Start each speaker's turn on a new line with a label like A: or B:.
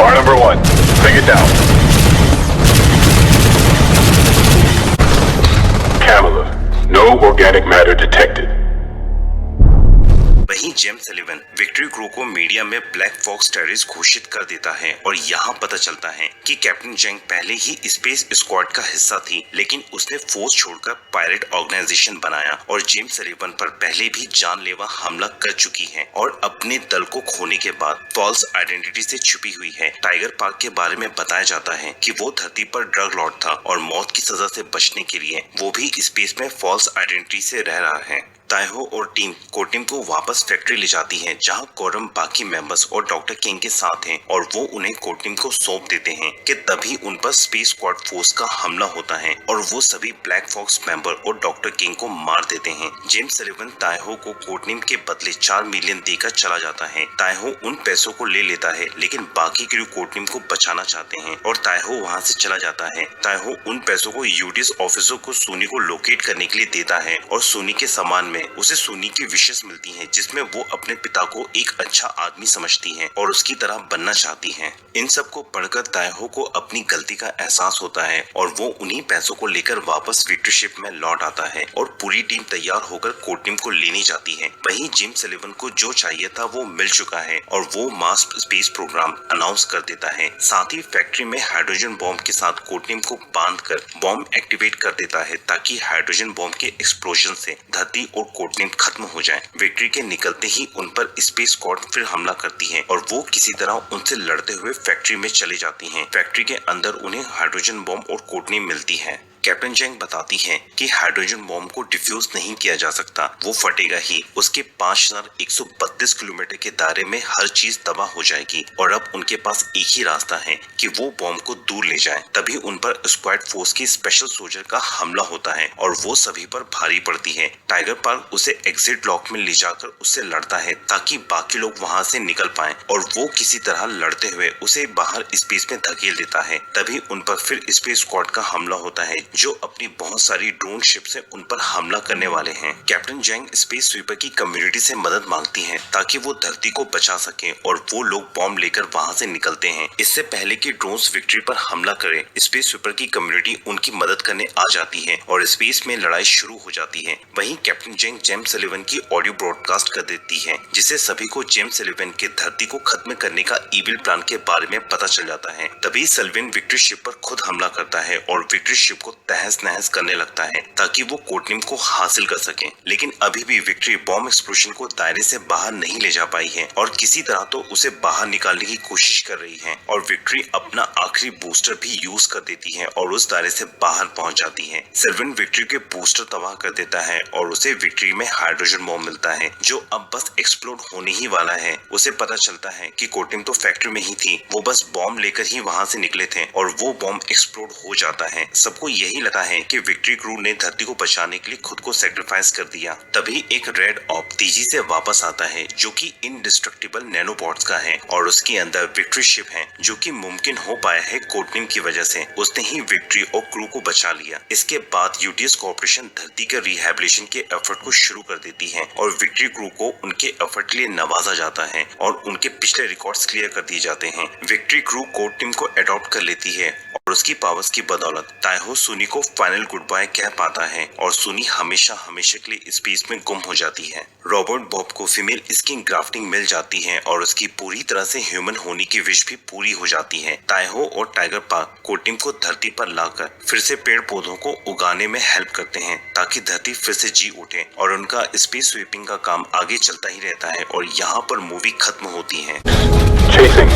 A: Star number 1, bring it down. Kamala, no organic matter detected.
B: वहीं James Sullivan victory crew को media में black fox terrorist घोषित कर देता है और यहाँ पता चलता है कि कैप्टन जैंग पहले ही स्पेस स्क्वाड का हिस्सा थी, लेकिन उसने फोर्स छोड़कर पायरेट ऑर्गेनाइजेशन बनाया और जेम्स सलिवन पर पहले भी जानलेवा हमला कर चुकी है और अपने दल को खोने के बाद फॉल्स आइडेंटिटी से छुपी हुई है। टाइगर पार्क के बारे में बताया जाता है कि वो धरती पर ड्रग लॉर्ड था और मौत की सजा से बचने के लिए वो भी स्पेस में फॉल्स आइडेंटिटी से रह रहा है। ताइहो और टीम कोटिम को वापस फैक्ट्री ले जाती है जहां कोरम बाकी मेंबर्स और डॉक्टर किंग के साथ हैं और वो उन्हें कोटिम को सौंप देते हैं कि तभी उन पर स्पेस स्क्वाड फोर्स का हमला होता है और वो सभी ब्लैक फॉक्स मेंबर और डॉक्टर किंग को मार देते हैं। जेम्स सलिवन ताइहो को कोटिम के बदले 4 मिलियन देकर चला जाता है। ताइहो उन पैसों को ले लेता है, लेकिन बाकी क्रू कोटिम को बचाना चाहते हैं और ताइहो वहां से चला जाता है। ताइहो उन पैसों को यूडीएस ऑफिसर को सुनी को लोकेट करने के लिए देता है और सुनी के सामान में उसे सुनी की विशेष मिलती है जिसमें वो अपने पिता को एक अच्छा आदमी समझती है और उसकी तरह बनना चाहती है। इन सब को पढ़कर ताइहो को अपनी गलती का एहसास होता है और वो उन्हीं पैसों को लेकर वापस विक्ट्री शिप में लौट आता है और पूरी टीम तैयार होकर कोटिम को लेने जाती है। वहीं जेम्स सलिवन को जो चाहिए था वो मिल चुका है और वो मास स्पेस प्रोग्राम अनाउंस कर देता है। साथ ही फैक्ट्री में हाइड्रोजन बॉम्ब के साथ कोटिम को बांधकर बॉम्ब एक्टिवेट कर देता है ताकि हाइड्रोजन बॉम्ब के एक्सप्लोजन से धरती और कोटिम खत्म हो जाए। विक्ट्री के निकलते ही उन पर स्पेस स्क्वाड फिर हमला करती है और वो किसी तरह उनसे लड़ते हुए फैक्ट्री में चले जाती हैं। फैक्ट्री के अंदर उन्हें हाइड्रोजन बॉम्ब और कोटिम मिलती है। कैप्टन जैंग बताती है कि हाइड्रोजन बॉम्ब को डिफ्यूज नहीं किया जा सकता, वो फटेगा ही। उसके 5132 किलोमीटर के दायरे में हर चीज तबाह हो जाएगी और अब उनके पास एक ही रास्ता है कि वो बॉम्ब को दूर ले जाएं। तभी उन पर स्क्वाड फोर्स की स्पेशल सोल्जर का हमला होता है और वो सभी पर भारी पड़ती है। टाइगर पार्क उसे एग्जिट लॉक में ले जाकर उससे लड़ता है ताकि बाकी लोग वहां से निकल पाएं और वो किसी तरह लड़ते हुए उसे बाहर स्पेस में धकेल देता है। तभी उन पर फिर स्पेस स्क्वाड का हमला होता है जो अपनी बहुत सारी ड्रोन शिप से उन पर हमला करने वाले हैं। कैप्टन जैंग स्पेस स्वीपर की कम्युनिटी से मदद मांगती है ताकि वो धरती को बचा सके और वो लोग बॉम्ब लेकर वहां से निकलते हैं। इससे पहले कि ड्रोन्स विक्ट्री पर हमला करें, स्पेस स्वीपर की कम्युनिटी उनकी मदद करने आ जाती है और स्पेस में लड़ाई शुरू हो जाती है। वहीं कैप्टन जैंग जेम्स सलिवन की ऑडियो ब्रॉडकास्ट कर देती है जिससे सभी को जेम्स सलिवन के धरती को खत्म करने का ईविल प्लान के बारे में पता चल जाता है। तभी सलिवन विक्ट्री शिप पर खुद हमला करता है और विक्ट्री शिप को तहस नहस करने लगता है ताकि वो कोटिम को हासिल कर सके। लेकिन अभी भी विक्ट्री बॉम्ब एक्सप्लोजन को दायरे से बाहर नहीं ले जा पाई है और किसी तरह तो उसे बाहर निकालने की कोशिश कर रही है और विक्ट्री अपना आखिरी बूस्टर भी यूज कर देती है और उस दायरे से बाहर पहुंच जाती है। सलिवन विक्ट्री के बूस्टर तबाह कर देता है और उसे विक्ट्री में हाइड्रोजन बॉम्ब मिलता है जो अब बस एक्सप्लोड होने ही वाला है। उसे पता चलता है कि कोटिम तो फैक्ट्री में ही थी, वो बस बॉम्ब लेकर ही वहां से निकले थे और वो बॉम्ब एक्सप्लोड हो जाता है। सबको यही लगता है कि विक्ट्री क्रू ने धरती को बचाने के लिए खुद को सेक्रीफाइस कर दिया। तभी एक रेड ऑप तेजी से वापस आता है जो कि इंडिस्ट्रक्टिबल नैनोबॉट्स का है और उसके अंदर विक्ट्री शिप है जो कि मुमकिन हो पाया है कोटिम की वजह से। उसने ही विक्ट्री और क्रू को बचा लिया। इसके बाद यूटीएस कॉर्पोरेशन धरती के रिहैबिलिटेशन के एफर्ट को शुरू कर देती है और विक्ट्री क्रू को उनके एफर्ट के लिए नवाजा जाता है और उनके पिछले रिकॉर्ड्स क्लियर कर दिए जाते हैं। विक्ट्री क्रू कोटिम को अडॉप्ट कर लेती है और उसकी पावर्स की बदौलत ताइहो सुनी को फाइनल गुड बाय कह पाता है और सुनी हमेशा हमेशा के लिए स्पेस में गुम हो जाती है। रॉबर्ट बॉब को फीमेल स्किन ग्राफ्टिंग मिल जाती है और उसकी पूरी तरह से ह्यूमन होने की विश भी पूरी हो जाती है। ताइहो और टाइगर पार्क कोटिम को धरती पर लाकर फिर से पेड़ पौधों को उगाने में हेल्प करते हैं ताकि धरती फिर से जी उठे और उनका स्पेस स्वीपिंग का काम आगे चलता ही रहता है और यहाँ पर मूवी खत्म होती है।
A: Chasing